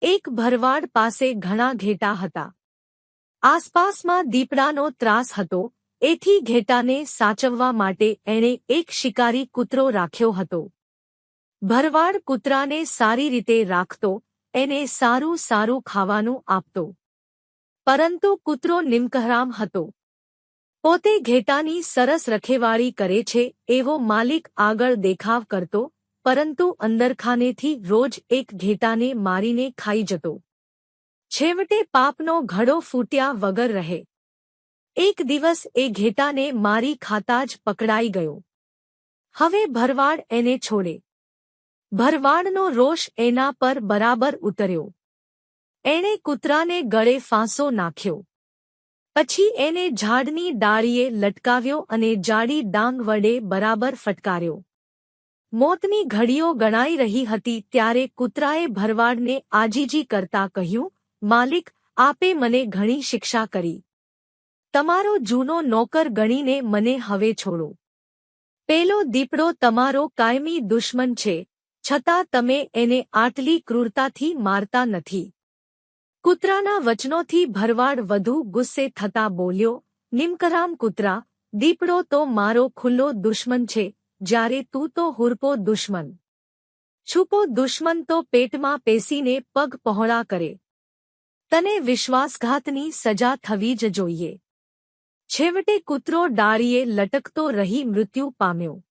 એક ભરવાડ પાસે ઘણા ઘેટા હતા. આસપાસમાં દીપડાનો ત્રાસ હતો, એથી ઘેટાને સાચવવા માટે એણે એક શિકારી કૂતરો રાખ્યો હતો. ભરવાડ કૂતરાને સારી રીતે રાખતો, એને સારું સારું ખાવાનું આપતો. પરંતુ કૂતરો નિમકહરામ હતો. પોતે ઘેટાની સરસ રખેવાળી કરે છે એવો માલિક આગળ દેખાવ કરતો, પરંતુ અંદરખાનેથી રોજ એક ઘેટાને મારીને ખાઈ જતો. છેવટે પાપનો ઘડો ફૂટ્યા વગર રહે. એક દિવસ એ ઘેટાને મારી ખાતા જ પકડાઈ ગયો. હવે ભરવાડ એને છોડે. ભરવાડનો રોષ એના પર બરાબર ઉતર્યો. એણે કૂતરાને ગળે ફાંસો નાખ્યો. પછી એને ઝાડની ડાળીએ લટકાવ્યો અને જાડી ડાંગ વડે બરાબર ફટકાર્યો. મોતની ઘડીઓ ગણાઈ રહી હતી ત્યારે કૂતરાએ ભરવાડને આજીજી કરતા કહ્યું, માલિક, આપે મને ઘણી શિક્ષા કરી. તમારો જૂનો નોકર ગણીને મને હવે છોડો. પેલો દીપડો તમારો કાયમી દુશ્મન છે, છતાં તમે એને આટલી ક્રૂરતાથી મારતા નથી. કૂતરાના વચનોથી ભરવાડ વધુ ગુસ્સે થતા બોલ્યો, નિમકરામ કૂતરા, દીપડો તો મારો ખુલ્લો દુશ્મન છે, જ્યારે તું તો હુરપો દુશ્મન. છુપો દુશ્મન તો પેટમાં પેસીને પગ પહોળા કરે. તને વિશ્વાસઘાતની સજા થવી જ જોઈએ. છેવટે કૂતરો ડાળીએ લટકતો રહી મૃત્યુ પામ્યો.